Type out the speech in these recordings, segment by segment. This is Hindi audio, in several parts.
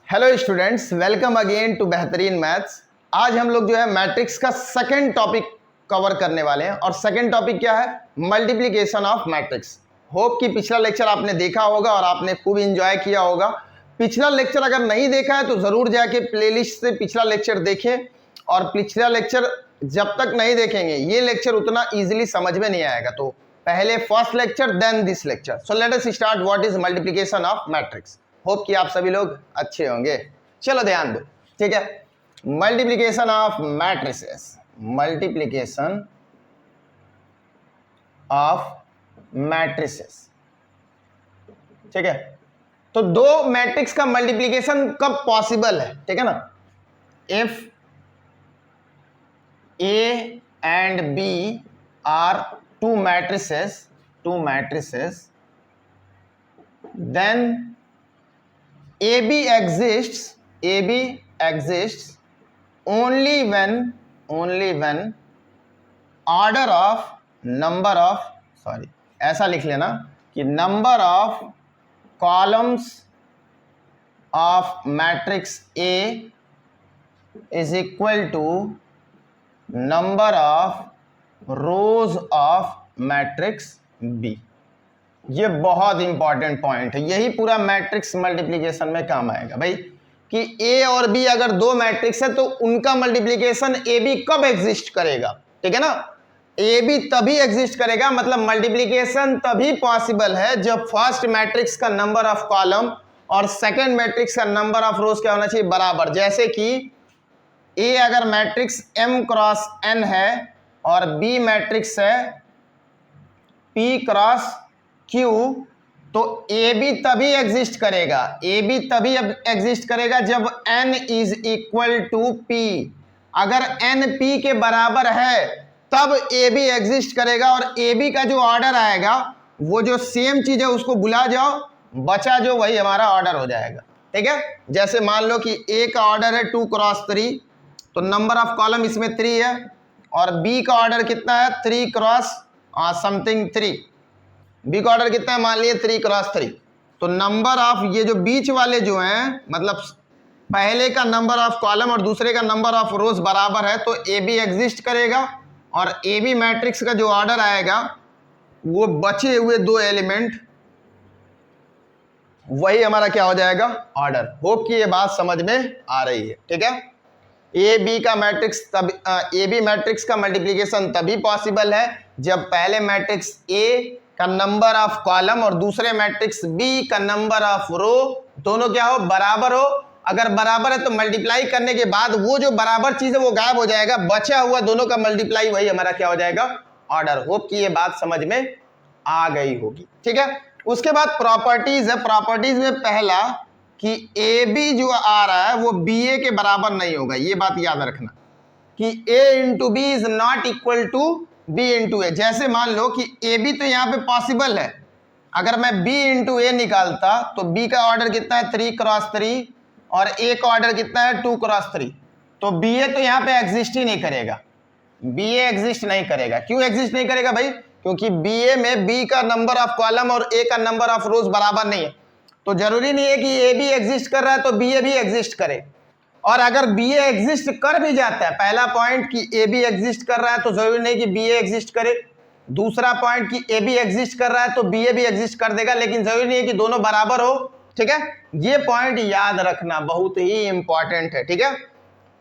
Hello students, welcome again to बेहतरीन मैथ्स। आज हम लोग जो है मैट्रिक्स का सेकंड टॉपिक कवर करने वाले हैं और सेकंड टॉपिक क्या है? Multiplication of matrix. होप कि पिछला लेक्चर आपने देखा होगा और आपने खूब एंजॉय किया होगा। पिछला लेक्चर अगर नहीं देखा है तो ज़रूर जाके प्लेलिस्ट से पिछला लेक्चर देखें, और पिछला लेक्चर जब तक नहीं देखेंगे ये लेक्चर उतना ईजिली समझ में नहीं आएगा। तो पहले first lecture then this lecture. So let us start what is multiplication of matrix. Hope कि आप सभी लोग अच्छे होंगे। चलो ध्यान दो, ठीक है। Multiplication of matrices, multiplication of matrices, ठीक है। तो दो मैट्रिक्स का मल्टीप्लिकेशन कब पॉसिबल है, ठीक है ना? If A and B are two matrices, then AB exists only when order of number of, sorry ऐसा लिख लेना कि number of columns of matrix A is equal to number of rows of matrix B। ये बहुत इंपॉर्टेंट पॉइंट है, यही पूरा मैट्रिक्स मल्टीप्लिकेशन में काम आएगा भाई। कि ए और बी अगर दो मैट्रिक्स है तो उनका मल्टीप्लिकेशन ए बी कब एग्जिस्ट करेगा, ठीक है ना? ए बी तभी एग्जिस्ट करेगा, मतलब मल्टीप्लिकेशन तभी पॉसिबल है जब फर्स्ट मैट्रिक्स का नंबर ऑफ कॉलम और सेकंड मैट्रिक्स का नंबर ऑफ रोज क्या होना चाहिए? बराबर। जैसे कि ए अगर मैट्रिक्स m क्रॉस n है और बी मैट्रिक्स है p क्रॉस Q, तो ए बी तभी एग्जिस्ट करेगा, जब n is equal to p। अगर n p के बराबर है तब ए बी एग्जिस्ट करेगा, और ए बी का जो ऑर्डर आएगा वो जो सेम चीज है उसको बुला जाओ, बचा जो वही हमारा ऑर्डर हो जाएगा, ठीक है। जैसे मान लो कि ए का ऑर्डर है 2 क्रॉस 3, तो नंबर ऑफ कॉलम इसमें 3 है, और बी का ऑर्डर कितना है? 3 क्रॉस समथिंग 3। बी का ऑर्डर कितना है? मान लिए 3 क्रॉस 3। तो नंबर ऑफ ये जो बीच वाले जो हैं, मतलब पहले का नंबर ऑफ कॉलम और दूसरे का नंबर ऑफ रोज बराबर है, तो ए बी एग्जिस्ट करेगा, और ए बी मैट्रिक्स का जो ऑर्डर आएगा वो बचे हुए दो एलिमेंट, वही हमारा क्या हो जाएगा? ऑर्डर। होप कि ये बात समझ में आ रही है, ठीक है। ए बी का मैट्रिक्स तब ए बी मैट्रिक्स का मल्टीप्लिकेशन तभी पॉसिबल है जब पहले मैट्रिक्स ए का नंबर ऑफ कॉलम और दूसरे मैट्रिक्स बी का नंबर ऑफ रो दोनों क्या हो? बराबर हो। अगर बराबर है तो मल्टीप्लाई करने के बाद वो जो बराबर चीज है वो गायब हो जाएगा, बचा हुआ दोनों का मल्टीप्लाई वही हमारा क्या हो जाएगा? ऑर्डर। होप कि ये बात समझ में आ गई होगी, ठीक है। उसके बाद प्रॉपर्टीज है। प्रॉपर्टीज में पहला कि ए बी जो आ रहा है वो बी ए के बराबर नहीं होगा, ये बात याद रखना कि A into B is not equal to B into A. जैसे मान लो कि ए बी तो यहाँ पे पॉसिबल है, अगर मैं बी इंटू ए निकालता तो बी का ऑर्डर कितना है? 3 क्रॉस 3, और ए का ऑर्डर कितना है? 2 क्रॉस 3। तो बी ए तो यहाँ पे एग्जिस्ट ही नहीं करेगा, बी ए एग्जिस्ट नहीं करेगा। क्यों एग्जिस्ट नहीं करेगा भाई? क्योंकि बी ए में बी का नंबर ऑफ कॉलम और ए का नंबर ऑफ रोज बराबर नहीं है। तो जरूरी नहीं है कि ए बी एग्जिस्ट कर रहा है तो बी ए भी एग्जिस्ट करे, और अगर बी ए एग्जिस्ट कर भी जाता है, पहला पॉइंट कि ए बी एग्जिस्ट कर रहा है तो जरूरी नहीं कि बी ए एग्जिस्ट करे। दूसरा पॉइंट कि ए बी एग्जिस्ट कर रहा है तो बी ए भी एग्जिस्ट कर देगा, लेकिन जरूरी नहीं है कि दोनों बराबर हो, ठीक है। ये पॉइंट याद रखना बहुत ही इंपॉर्टेंट है, ठीक है।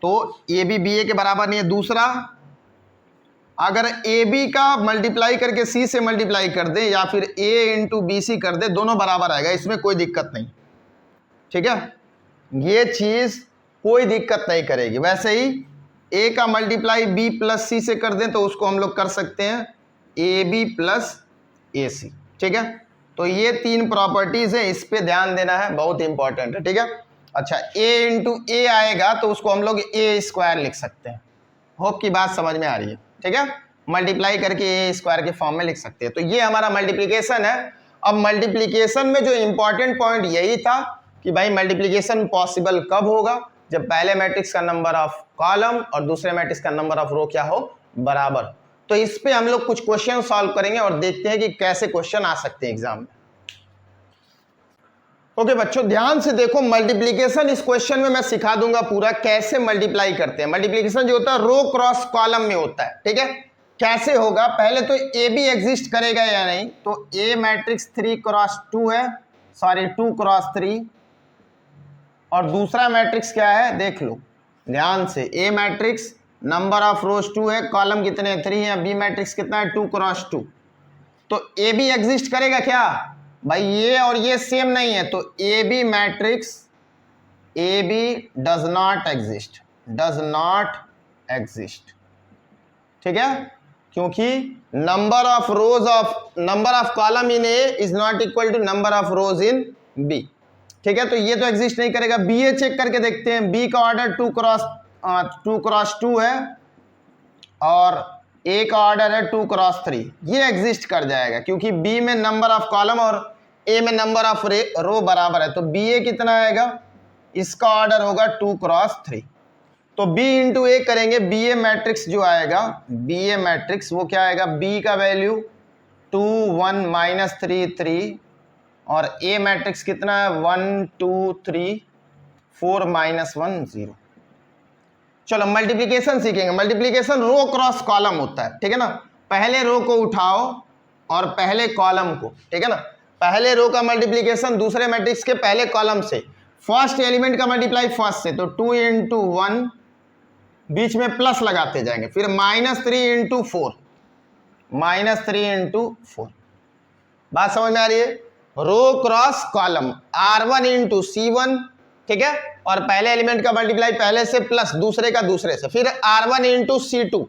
तो ए बी बी ए के बराबर नहीं है। दूसरा, अगर ए बी का मल्टीप्लाई करके सी से मल्टीप्लाई कर दे या फिर ए इंटू बी सी कर दे, दोनों बराबर आएगा, इसमें कोई दिक्कत नहीं, ठीक है। ये चीज कोई दिक्कत नहीं करेगी। वैसे ही ए का मल्टीप्लाई बी प्लस सी से कर दें तो उसको हम लोग कर सकते हैं ए बी प्लस ए सी, ठीक है। तो ये 3 प्रॉपर्टीज है, इस पे ध्यान देना है, बहुत इंपॉर्टेंट है, ठीक है। अच्छा, ए इंटू ए आएगा तो उसको हम लोग ए स्क्वायर लिख सकते हैं। होप की बात समझ में आ रही है, ठीक है। मल्टीप्लाई करके ए स्क्वायर के फॉर्म में लिख सकते हैं। तो ये हमारा मल्टीप्लिकेशन है। अब मल्टीप्लिकेशन में जो इंपॉर्टेंट पॉइंट यही था कि भाई मल्टीप्लिकेशन पॉसिबल कब होगा? जब पहले मैट्रिक्स का नंबर ऑफ कॉलम और दूसरे मैट्रिक्स का नंबर ऑफ रो क्या हो? बराबर। तो इस पे हम लोग कुछ क्वेश्चन सॉल्व करेंगे और देखते हैं कि कैसे क्वेश्चन आ सकते हैं एग्जाम में। ओके बच्चों ध्यान से देखो, मल्टीप्लीकेशन इस क्वेश्चन में मैं सिखा दूंगा पूरा कैसे मल्टीप्लाई करते हैं। मल्टीप्लीकेशन जो होता है रो क्रॉस कॉलम में होता है, ठीक है। कैसे होगा, पहले तो ए बी एग्जिस्ट करेगा या नहीं, तो ए मैट्रिक्स 3x2 है, सॉरी 2x3, और दूसरा मैट्रिक्स क्या है देख लो ध्यान से, ए मैट्रिक्स नंबर ऑफ रोज 2 है, कॉलम कितने 3 है, बी मैट्रिक्स कितना है 2x2, तो ए बी एग्जिस्ट करेगा क्या भाई, ये और ये सेम नहीं है, तो A B matrix A B does not exist, does not exist, ठीक है, क्योंकि number of column in A is not equal to number of rows in B, ठीक है, तो ये तो एग्जिस्ट नहीं करेगा। बी ए चेक करके देखते हैं, बी का ऑर्डर 2x2 है और ए का ऑर्डर है 2x3, ये एग्जिस्ट कर जाएगा क्योंकि बी में नंबर ऑफ कॉलम और ए में नंबर ऑफ रो बराबर है, तो बी ए कितना आएगा, इसका ऑर्डर होगा 2x3, तो बी इंटू ए करेंगे, बी ए मैट्रिक्स जो आएगा, बी ए मैट्रिक्स वो क्या आएगा, बी का वैल्यू 2 1 -3 3 और ए मैट्रिक्स कितना है 1 2 3 4 -1 0। चलो मल्टीप्लिकेशन सीखेंगे। मल्टीप्लिकेशन रो क्रॉस कॉलम होता है, ठीक है ना, पहले रो को उठाओ और पहले कॉलम को, ठीक है ना, पहले रो का मल्टीप्लिकेशन दूसरे मैट्रिक्स के पहले कॉलम से, फर्स्ट एलिमेंट का मल्टीप्लाई फर्स्ट से, तो 2 × 1 बीच में प्लस लगाते जाएंगे, फिर -3 × 4, -3 × 4, बात समझ में आ रही है। रो क्रॉस कॉलम R1 × C1, ठीक है, और पहले एलिमेंट का मल्टीप्लाई पहले से प्लस दूसरे का दूसरे से, फिर R1 × C2,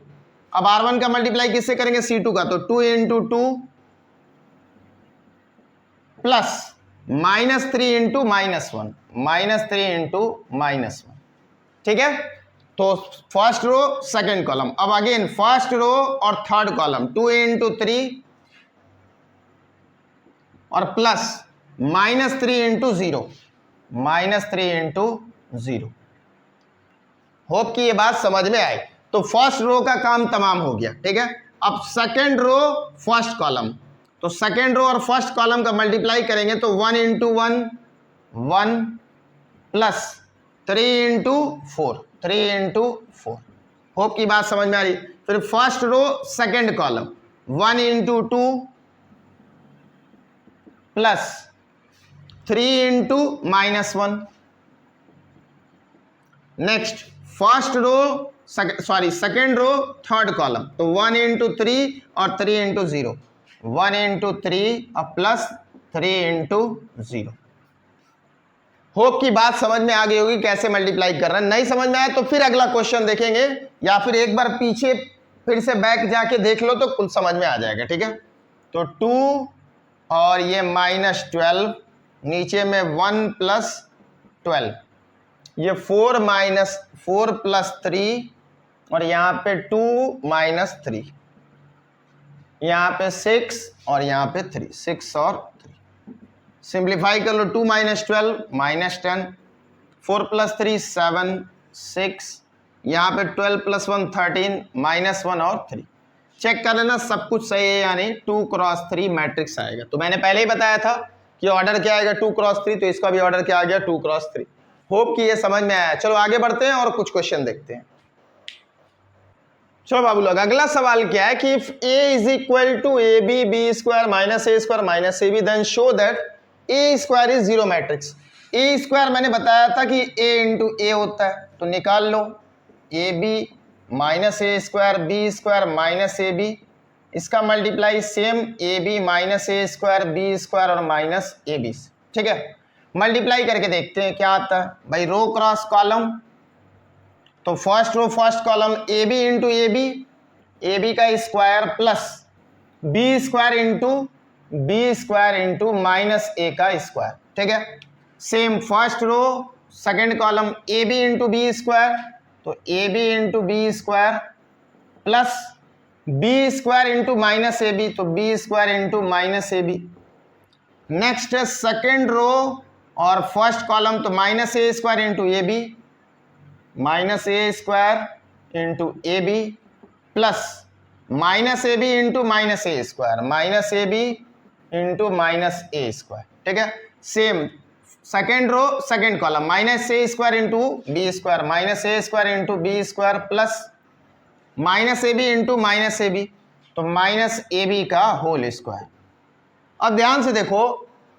अब R1 का मल्टीप्लाई किससे करेंगे C2 का, तो 2 × 2 प्लस -3 × -1, -3 × -1, ठीक है, तो फर्स्ट रो सेकंड कॉलम, अब अगेन फर्स्ट रो और थर्ड कॉलम 2 × 3 और प्लस -3 × 0, -3 × 0। होप कि ये बात समझ में आई। तो फर्स्ट रो का काम तमाम हो गया, ठीक है। अब सेकंड रो फर्स्ट कॉलम, तो सेकंड रो और फर्स्ट कॉलम का मल्टीप्लाई करेंगे तो 1 × 1 1 प्लस 3 × 4, 3 × 4। होप की बात समझ में आ रही। फिर first row second column 1 × 2 plus 3 × -1। Next first row second row third column, तो 1 × 3 और 3 × 0, 1 × 3 और प्लस 3 × 0। होप की बात समझ में आ गई होगी कैसे मल्टीप्लाई कर रहे हैं। नहीं समझ में आया तो फिर अगला क्वेश्चन देखेंगे, या फिर एक बार पीछे फिर से बैक जाके देख लो तो कुल समझ में आ जाएगा, ठीक है। तो 2 और ये -12, नीचे में 1 + 12, ये 4 + 3 और यहाँ पे 2 - 3, यहाँ पे 6 और यहाँ पे 3, 6 और 3, सिंप्लीफाई कर लो, 2 - 12 -10, 4 + 3 7 6, यहाँ पे 12 + 1 13, -1 और 3। चेक कर लेना सब कुछ सही है, यानी 2x3 मैट्रिक्स आएगा। तो मैंने पहले ही बताया था कि ऑर्डर क्या आएगा 2x3, तो इसका भी ऑर्डर क्या आ गया 2x3। होप कि ये समझ में आया। चलो आगे बढ़ते हैं और कुछ क्वेश्चन देखते हैं। चलो बाबू लोग, अगला सवाल क्या है कि if a = ab b² - a² - ab then show that a² is 0 matrix. a² मैंने बताया था कि a × a होता है, तो निकाल लो ab - a² b² - ab, इसका multiply same ab - a² b² और -ab, ठीक है। मल्टीप्लाई करके देखते हैं क्या आता है भाई। रो क्रॉस कॉलम, तो first row first column ab × ab का स्क्वायर प्लस b² × -a का स्क्वायर, ठीक है। Same first row second column ab × b², तो ab × b² plus b² × -ab, तो b² × -ab। नेक्स्ट है सेकंड रो और फर्स्ट कॉलम, तो -a² × ab, -a² × ab plus -ab × -a² -ab × -a², ठीक है। Same second row second column minus a square into b square minus a square into b square plus minus a b into minus a b, तो माइनस ए बी का होल स्क्वायर। अब ध्यान से देखो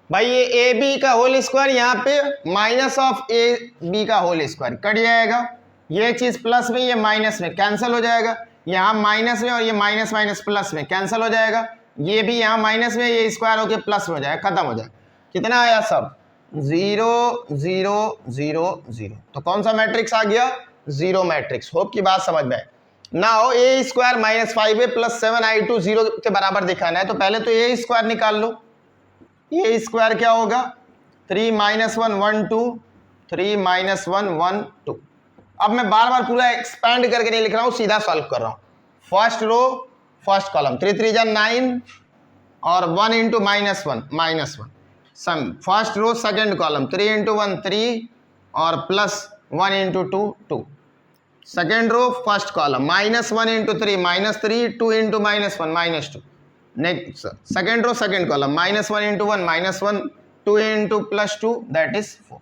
भाई, ये ए बी का होल स्क्वायर यहाँ पे माइनस ऑफ ए बी का होल स्क्वायर कट जाएगा, ये चीज प्लस में ये माइनस में कैंसिल हो जाएगा, यहाँ माइनस में और ये माइनस माइनस प्लस में कैंसिल हो जाएगा, ये भी यहाँ माइनस में ये स्क्वायर होके प्लस में हो जाएगा, खत्म हो जाएगा। कितना आया सब 0 0 0 0, तो कौन सा मैट्रिक्स आ गया, जीरो मैट्रिक्स। होप की बात समझ में आए। Now A square minus 5a plus 7i2 0 के बराबर दिखाना है, तो पहले तो ए स्क्वायर निकाल लो। ए स्क्वायर क्या होगा 3 माइनस 1 1 2, 3 माइनस 1 1 2। अब मैं बार बार पूरा एक्सपैंड करके नहीं लिख रहा हूँ, सीधा सॉल्व कर रहा हूँ। फर्स्ट रो फर्स्ट कॉलम 3 3 जा 9 और 1 into minus 1 sum. First row second column 3 into 1 3 और plus 1 into 2 2। Second row first column minus 1 into 3 minus 3 2 into minus 1 minus 2। Next second row second column minus 1 into 1 minus 1 2 into plus 2 that is 4।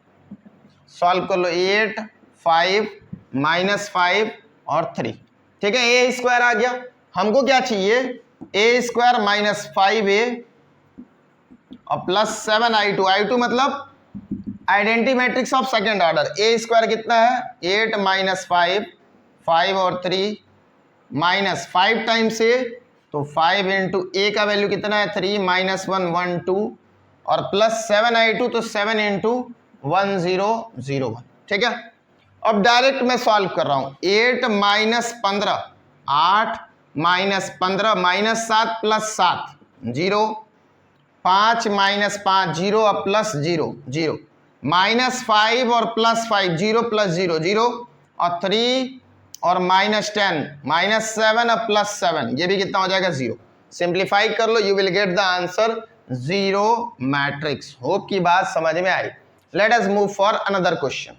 Solve कर लो 8 5 माइनस 5 और 3। ठीक है, ए स्क्वायर आ गया। हमको क्या चाहिए, ए स्क्वायर माइनस 5a और प्लस 7i2। i2 मतलब identity matrix of second order. A square कितना है 8 माइनस 5 5 और 3 माइनस 5 टाइम्स ए, तो 5 इंटू ए का वैल्यू कितना है 3 माइनस 1 1 2 और प्लस 7i2, तो 7 इंटू 1 0 0 1। ठीक है, अब डायरेक्ट मैं सॉल्व कर रहा हूँ। 8 minus 15 8 minus 15 minus 7 plus 7 0, 5 minus 5 0 और प्लस 0 0, माइनस 5 और प्लस 5 0 प्लस 0 0 और 3 और माइनस 10 माइनस 7 और प्लस 7, ये भी कितना हो जाएगा 0। सिंप्लीफाई कर लो, you will get the answer zero matrix. Hope की बात समझ में आई। Let us move for another question.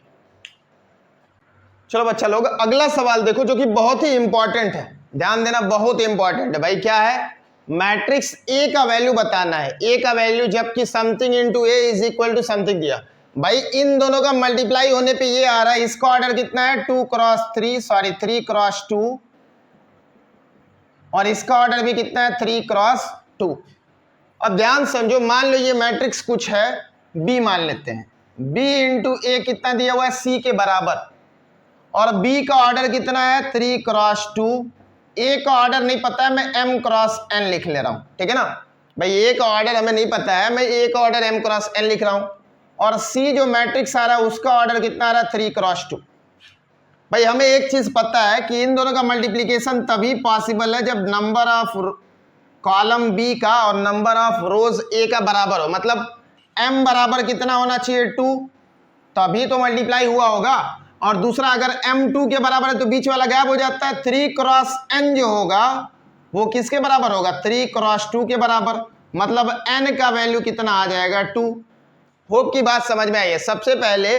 चलो बच्चा लोग अगला सवाल देखो, जो कि बहुत ही इंपॉर्टेंट है, ध्यान देना, बहुत इंपॉर्टेंट है भाई। क्या है, मैट्रिक्स ए का वैल्यू बताना है। ए का वैल्यू जबकि something into A is equal to something दिया, भाई इन दोनों का मल्टीप्लाई होने पे ये आ रहा है। इसका ऑर्डर कितना है 2 क्रॉस 3 सॉरी 3 क्रॉस 2 और इसका ऑर्डर भी कितना है 3 क्रॉस 2। अब ध्यान समझो, मान लो ये मैट्रिक्स कुछ है बी मान लेते हैं, बी इंटू ए कितना दिया हुआ है सी के बराबर, और बी का ऑर्डर कितना है 3 क्रॉस 2। ए का ऑर्डर नहीं पता है, मैं m क्रॉस n लिख ले रहा हूं। ठीक है ना भाई, ए का ऑर्डर हमें नहीं पता है, मैं ए का ऑर्डर m क्रॉस n लिख रहा हूं। और सी जो मैट्रिक्स आ रहा है उसका ऑर्डर कितना आ रहा है 3 क्रॉस 2। भाई हमें एक चीज पता है कि इन दोनों का मल्टीप्लीकेशन तभी पॉसिबल है जब नंबर ऑफ कॉलम बी का और नंबर ऑफ रोज ए का बराबर हो। मतलब m बराबर कितना होना चाहिए 2, तभी तो मल्टीप्लाई हुआ होगा। और दूसरा, अगर m2 के बराबर है तो बीच वाला गैप हो जाता है। 3 क्रॉस n जो होगा वो किसके बराबर होगा 3 क्रॉस 2 के बराबर, मतलब n का वैल्यू कितना आ जाएगा 2। होप की बात समझ में आई है। सबसे पहले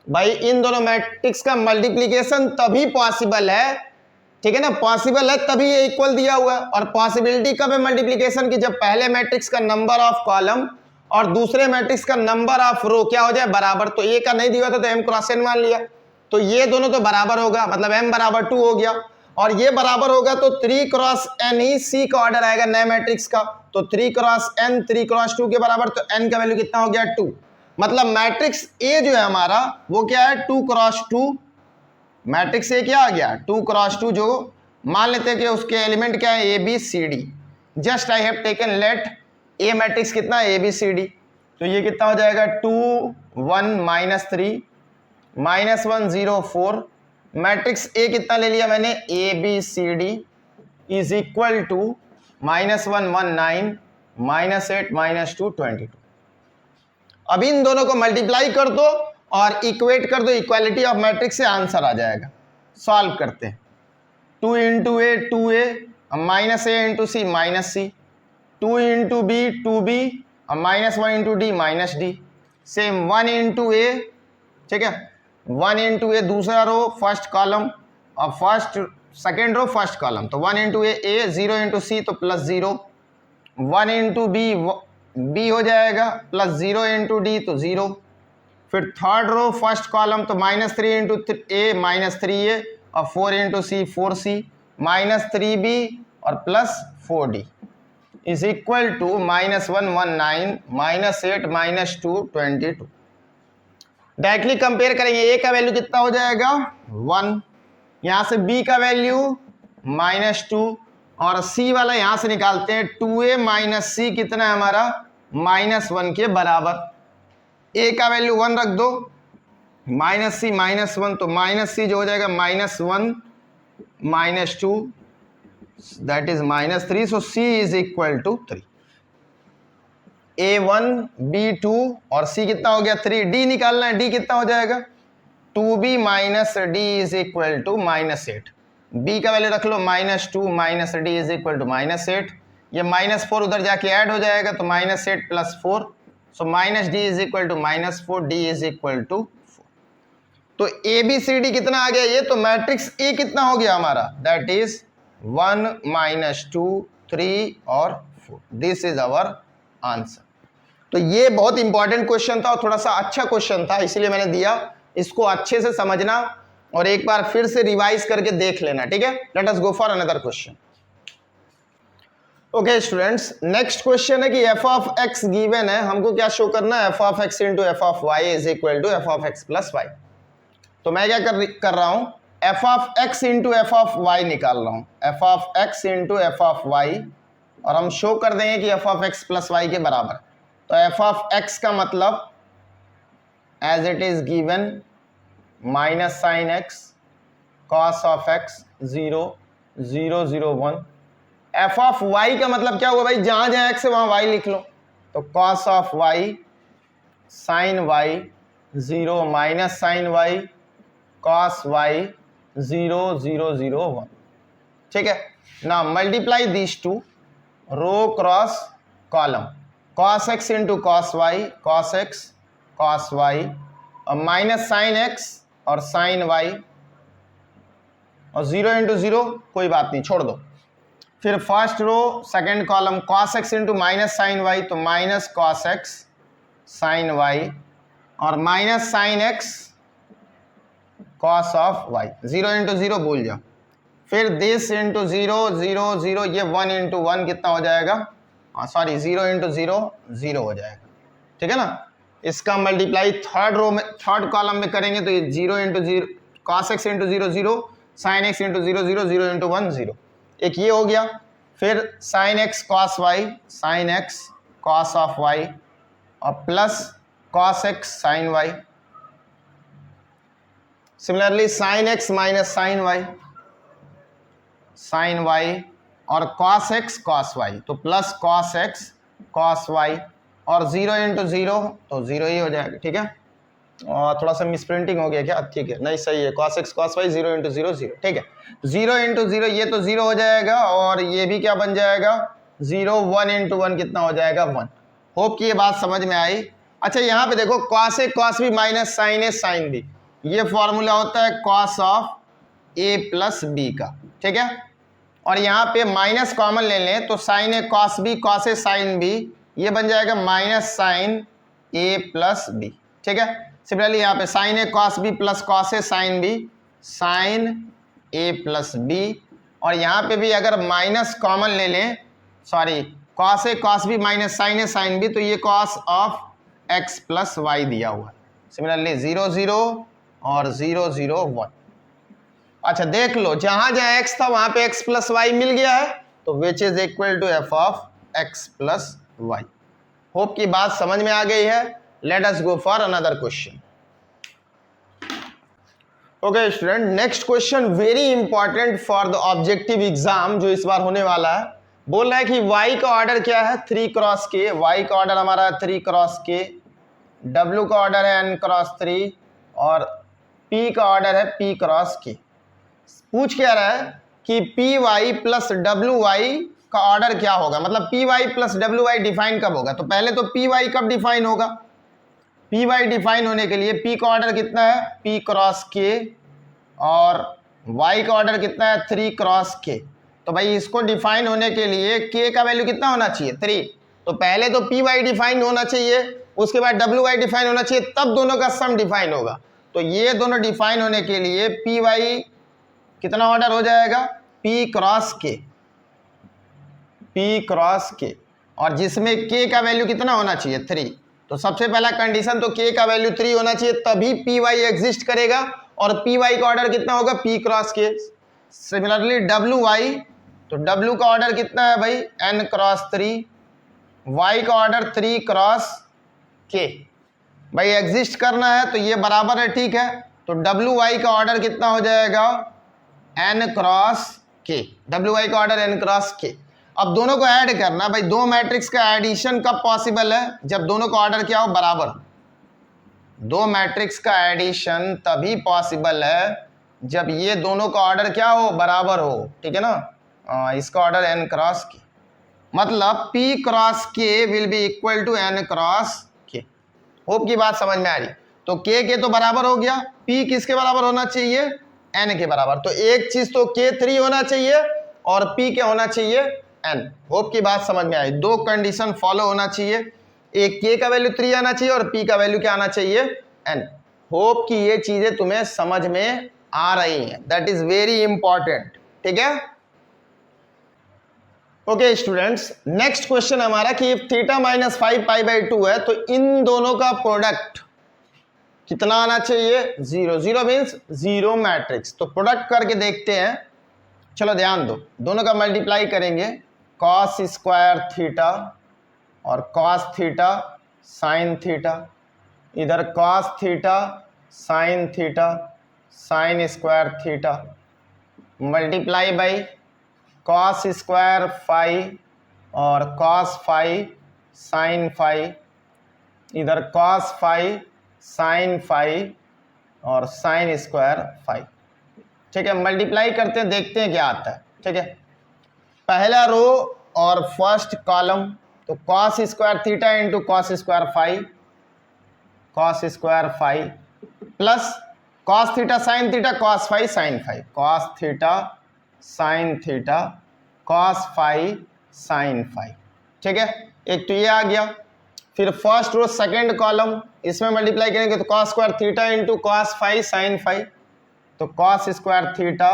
भाई इन दोनों मैट्रिक्स का मल्टीप्लीकेशन तभी पॉसिबल है, ठीक है ना, पॉसिबल है तभी ये इक्वल दिया हुआ है। और पॉसिबिलिटी कब है मल्टीप्लीकेशन की, जब पहले मैट्रिक्स का नंबर ऑफ कॉलम और दूसरे मैट्रिक्स का नंबर ऑफ रो क्या हो जाए बराबर। तो ए का नहीं दिया था तो m क्रॉस n मान लिया, तो ये दोनों तो बराबर होगा, मतलब m बराबर 2 हो गया। और ये बराबर होगा तो 3 क्रॉस n ही सी का ऑर्डर आएगा नए मैट्रिक्स का, तो 3 क्रॉस n 3 क्रॉस 2 के बराबर, तो n का वैल्यू कितना हो गया 2। मतलब मैट्रिक्स ए जो है हमारा वो क्या है 2 क्रॉस 2। मैट्रिक्स ए क्या आ गया 2 क्रॉस 2, जो मान लेते हैं कि उसके एलिमेंट क्या है a b c d. Just I have taken let a matrix कितना है ए बी सी डी, तो ये कितना हो जाएगा 2 1 माइनस 3 माइनस 1 0 4। मैट्रिक्स ए कितना ले लिया मैंने a b c d is equal to minus 1 1 9 minus 8 minus 2 22। अब इन दोनों को मल्टीप्लाई कर दो और इक्वेट कर दो, इक्वालिटी ऑफ मैट्रिक्स से आंसर आ जाएगा। सॉल्व करते हैं। 2 into A 2a minus A into C minus C, 2 into B 2b minus 1 into D minus D. Same 1 into A, ठीक है, 1 इंटू ए दूसरा रो फर्स्ट कॉलम और first second row first column, तो 1 इंटू ए 0 इंटू सी तो प्लस 0, 1 इंटू बी हो जाएगा प्लस 0 इंटू डी तो 0, फिर थर्ड रो फर्स्ट कॉलम तो -3 इंटू ए -3a और 4 इंटू सी 4c -3b और +4d is equal to -119 -8 -2 22। Directly compare करेंगे, ए का वैल्यू कितना हो जाएगा 1, यहां से बी का वैल्यू -2 और सी वाला यहां से निकालते हैं 2a माइनस सी कितना है हमारा -1 के बराबर। ए का वैल्यू 1 रख दो, माइनस सी -1 तो माइनस सी जो हो जाएगा -1 -2 that is -3 so c is equal to 3। A1 B2 और C कितना हो गया 3, D निकालना है, D कितना हो जाएगा 2B minus D is equal to -8। B का वैल्यू रख लो -2 minus D is equal to -8, ये -4 उधर जाके ऐड हो जाएगा तो -8 + 4 so -D is equal to -4, D is equal to 4। तो ABCD कितना आ गया, ये तो मैट्रिक्स A कितना हो गया हमारा दैट इज 1 -2 3 और 4। This is our answer. तो ये बहुत इंपॉर्टेंट क्वेश्चन था और थोड़ा सा अच्छा क्वेश्चन था, इसलिए मैंने दिया। इसको अच्छे से समझना और एक बार फिर से रिवाइज करके देख लेना, ठीक है। Let us go for another question. Okay students, next question है कि एफ ऑफ एक्स गिवन है, हमको क्या शो करना है f of x into f of y is equal to f of x plus y. तो मैं क्या कर रहा हूं f of x into f of y निकाल रहा हूं, f of x into f of Y, और हम शो कर देंगे कि f of x plus y के बराबर। तो एफ ऑफ एक्स का मतलब as it is given minus sine x cos of x 0 0 0 1। F of Y का मतलब क्या हुआ भाई, जहां जहां एक्स है वहां वाई लिख लो, तो cos of y sine y 0 minus sine y cos y 0 0 0 1। ठीक है ना, multiply this to row cross column, cos x into cos y cos x cos y और माइनस साइन एक्स और साइन वाई और 0 इंटू 0 कोई बात नहीं छोड़ दो। फिर first row second column cos x into minus sine Y तो minus cos X sine Y और minus sine x cos of Y, 0 into 0 भूल जाओ। फिर दिस इंटू 0 0 0 ये 1 इंटू 1 कितना हो जाएगा, सॉरी 0 इंटू 0 0 हो जाएगा। ठीक है ना, इसका मल्टीप्लाई थर्ड रो में थर्ड कॉलम में करेंगे तो ये 0 into 0 cos X into 0 0 sine X into 0 0 0 into 1 0, एक ये हो गया। फिर sine x cos Y sine x cos of Y और plus cos X sine Y, similarly sine X minus sine Y sine Y और cos x cos y तो plus cos x cos y और 0 इंटू 0 तो 0 ही हो जाएगा। ठीक है, और थोड़ा सा मिसप्रिंटिंग हो गया क्या, ठीक है नहीं सही है, cos x cos y 0 into 0 0। ठीक है, 0 इंटू 0 ये तो 0 हो जाएगा और ये भी क्या बन जाएगा 0, 1 इंटू 1 कितना हो जाएगा 1। होप कि ये बात समझ में आई। अच्छा यहाँ पे देखो cos a cos b minus sine a sine b, ये फॉर्मूला होता है cos of a plus b का। ठीक है, और यहाँ पे माइनस कॉमन ले लें तो sine A cos B cos A sine B, ये बन जाएगा minus sine A plus B. ठीक है, सिमिलरली यहाँ पे sine A cos B plus cos A sine B sine A plus B, और यहाँ पे भी अगर माइनस कॉमन ले लें, sorry cos A cos B minus sine A sine B, तो ये cos of x plus y दिया हुआ है। सिमिलरली 0 0 और 0 0 1। अच्छा देख लो जहां जहां x था वहां पे x प्लस वाई मिल गया है, तो which is equal to f of x plus y. Hope की बात समझ में आ गई है। Let us go for another question. Okay student, next question very important for the objective exam जो इस बार होने वाला है। बोल रहा है कि y का ऑर्डर क्या है 3 क्रॉस k, y का ऑर्डर हमारा 3 क्रॉस k, w का ऑर्डर है n क्रॉस 3 और p का ऑर्डर है p क्रॉस k। पूछ क्या रहा है कि P Y plus W Y का ऑर्डर क्या होगा, मतलब P Y plus W Y define कब होगा। तो पहले तो पी वाई कब डिफाइन होगा, पी वाई डिफाइन होने के लिए पी का ऑर्डर कितना है पी क्रॉस के और वाई का ऑर्डर कितना है 3 क्रॉस के। तो भाई इसको डिफाइन होने के लिए के का वैल्यू कितना होना चाहिए 3। तो पहले तो पी वाई डिफाइन होना चाहिए, उसके बाद डब्ल्यू वाई डिफाइन होना चाहिए, तब दोनों का सम डिफाइन होगा। तो ये दोनों डिफाइन होने के लिए पी वाई कितना ऑर्डर हो जाएगा, पी क्रॉस के, पी क्रॉस के, और जिसमें के का वैल्यू कितना होना चाहिए 3। तो सबसे पहला कंडीशन तो के का वैल्यू 3 होना चाहिए, तभी पी वाई एग्जिस्ट करेगा, और पी वाई का ऑर्डर कितना होगा, पी क्रॉस के। सिमिलरली डब्ल्यू वाई, तो डब्ल्यू का ऑर्डर कितना है भाई, एन क्रॉस 3, वाई का ऑर्डर 3 क्रॉस के। भाई एग्जिस्ट करना है तो ये बराबर है, ठीक है। तो डब्ल्यू वाई का ऑर्डर कितना हो जाएगा, एन क्रॉस के, डब्ल्यू वाई का ऑर्डर एन क्रॉस के। अब दोनों को ऐड करना, भाई दो मैट्रिक्स का एडिशन कब पॉसिबल है, जब दोनों का ऑर्डर क्या हो, बराबर। दो मैट्रिक्स का एडिशन तभी पॉसिबल है जब ये दोनों का ऑर्डर क्या हो, बराबर हो, ठीक है ना। इसका ऑर्डर एन क्रॉस के, मतलब p cross k will be equal to n cross k। Hope की बात समझ में आ रही। तो k तो बराबर हो गया, p किसके बराबर होना चाहिए, n के बराबर। तो एक चीज तो k 3 होना चाहिए और p क्या होना चाहिए, n। होप की बात समझ में आई। दो कंडीशन फॉलो होना चाहिए, एक k का वैल्यू 3 आना चाहिए और p का वैल्यू क्या आना चाहिए, n। होप कि ये चीजें तुम्हें समझ में आ रही हैं, दैट इज वेरी इंपॉर्टेंट, ठीक है। ओके स्टूडेंट्स, नेक्स्ट क्वेश्चन हमारा कि इफ थीटा माइनस 5π/2 है तो इन दोनों का प्रोडक्ट कितना आना चाहिए, 0। 0 मीन्स जीरो मैट्रिक्स। तो प्रोडक्ट करके देखते हैं, चलो ध्यान दो, दोनों का मल्टीप्लाई करेंगे, कॉस स्क्वायर थीटा और कॉस थीटा साइन थीटा, इधर cos theta sine theta sine square theta, multiply by cos square phi और कॉस फाई साइन फाई, इधर कॉस फाई साइन फाई और साइन स्क्वायर फाई, ठीक है। मल्टीप्लाई करते हैं, देखते हैं क्या आता है, ठीक है। पहला रो और फर्स्ट कॉलम, तो cos square theta into cos square phi, cos square phi plus cos theta sine theta cos phi sine phi, cos theta sine theta cos phi sine phi, ठीक है। एक तो ये आ गया। फिर फर्स्ट रो सेकंड कॉलम, इसमें मल्टीप्लाई करेंगे तो cos square theta into cos phi sine phi, तो cos square theta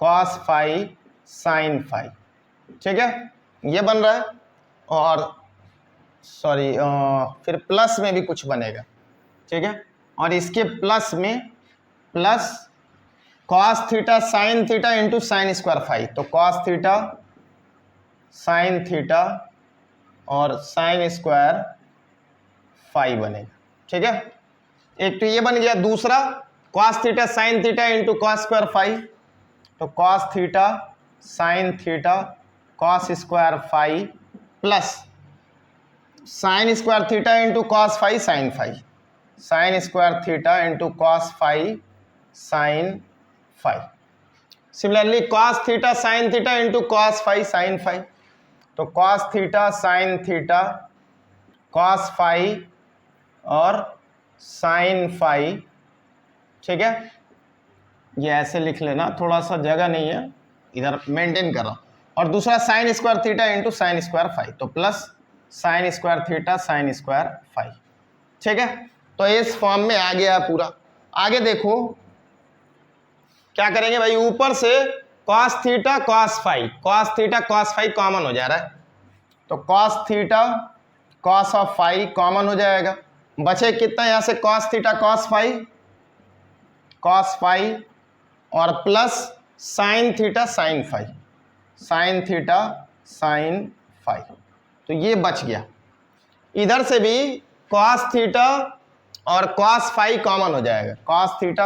cos phi sine phi, ठीक है, ये बन रहा है। और सॉरी फिर प्लस में भी कुछ बनेगा, ठीक है। और इसके प्लस में plus cos theta sine theta into sine square phi, तो कॉस थीटा साइन थीटा और साइन स्क्वायर फाई बनेगा, ठीक है। एक तो ये बन गया। दूसरा cos theta sine theta into cos square phi, तो cos theta sine theta cos square phi plus sine square theta into cos phi sine phi, sine square theta into cos phi sine phi. Similarly cos theta sine theta into cos phi sine phi, तो cos theta sine theta cos phi और साइन फाई, ठीक है। ये ऐसे लिख लेना, थोड़ा सा जगह नहीं है इधर, मेंटेन कर रहा हूं। और दूसरा sine square theta into sine square phi, तो plus sine square theta sine square phi, ठीक है। तो इस फॉर्म में आ गया पूरा। आगे देखो क्या करेंगे भाई, ऊपर से cos theta cos phi, cos theta cos phi common हो जा रहा है, तो cos theta cos of phi common हो जाएगा। बचे कितना यहां से, कॉस थीटा कॉस फाई और plus sine theta sine phi, sine theta sine phi, तो ये बच गया। इधर से भी कॉस थीटा और कॉस फाई कॉमन हो जाएगा, कॉस थीटा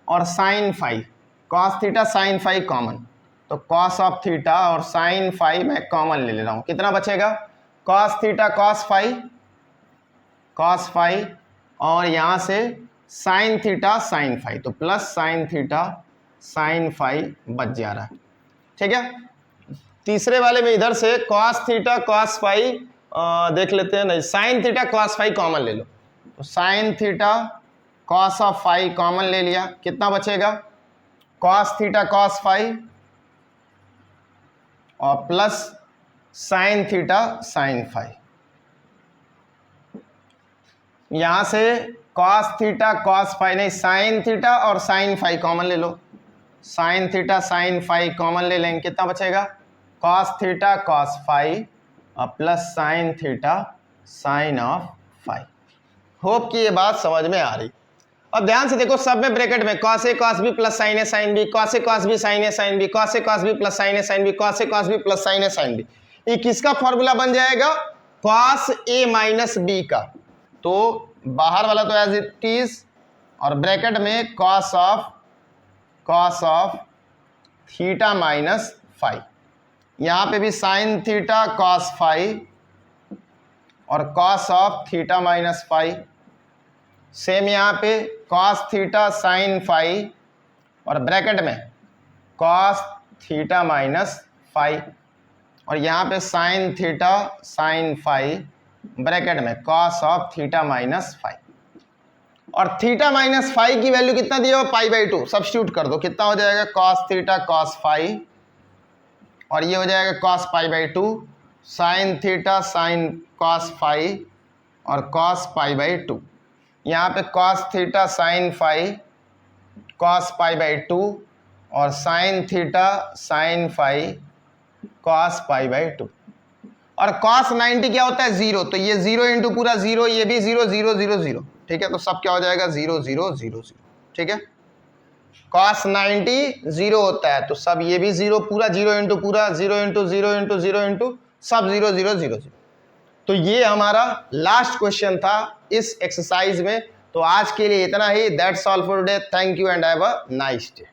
और sine phi, cos theta sine phi common, तो कॉस ऑफ थीटा और साइन फाई मैं कॉमन ले रहा हूं। कितना बचेगा, कॉस थीटा कॉस फाई और यहां से साइन थीटा साइन फाई, तो plus sine theta sine phi बच जा रहा है, ठीक है। तीसरे वाले में इधर से कॉस थीटा कॉस फाई देख लेते हैं, नहीं sine theta cos phi common ले लो, तो sine theta cos of phi common ले लिया। कितना बचेगा, कॉस थीटा कॉस फाई और plus sine theta sine phi, यहां से कॉस थीटा कॉस फाई, नहीं साइन थीटा और साइन फाई कॉमन ले लो, sine theta sine phi common ले लेंगे, कितना बचेगा कॉस थीटा कॉस फाई और plus sine theta sine of phi. Hope कि ये बात समझ में आ रही। अब ध्यान से देखो, सब में ब्रैकेट में cos a cos b plus sin a sin b, cos a cos b sin a sin b, cos a cos b plus sin a sin b, cos a cos b plus sin a sin b, ये किसका फॉर्मूला बन जाएगा cos a माइनस b का। तो बाहर वाला तो एज इट इज और ब्रैकेट में cos of theta minus phi, यहां पे भी sin थीटा cos फाई और cos of theta minus phi, same यहाँ पे cos थीटा साइन फाई और ब्रैकेट में cos थीटा माइनस फाई और यहाँ पे sine theta sine phi bracket में cos of theta minus phi. और थीटा माइनस फाई की वैल्यू कितना दिया हो π/2, सब्स्टिट्यूट कर दो, कितना हो जाएगा cos थीटा cos फाई और ये हो जाएगा cos π/2, sine theta sine cos phi और cos π/2, यहाँ पे cos theta sine phi cos π/2 और sine theta sine phi cos π/2 और cos 90 क्या होता है 0, तो ये 0 इंटू पूरा 0, ये भी 0 0 0 0, ठीक है, तो सब क्या हो जाएगा 0 0 0 0, ठीक है, cos 90 0 होता है तो सब ये भी 0 पूरा, 0 इंटू पूरा 0 इंटू 0 इंटू 0 इंटू सब 0 0 0 0। तो ये हमारा लास्ट क्वेश्चन था इस एक्सरसाइज में। तो आज के लिए इतना ही, that's all for today, thank you and have a nice day.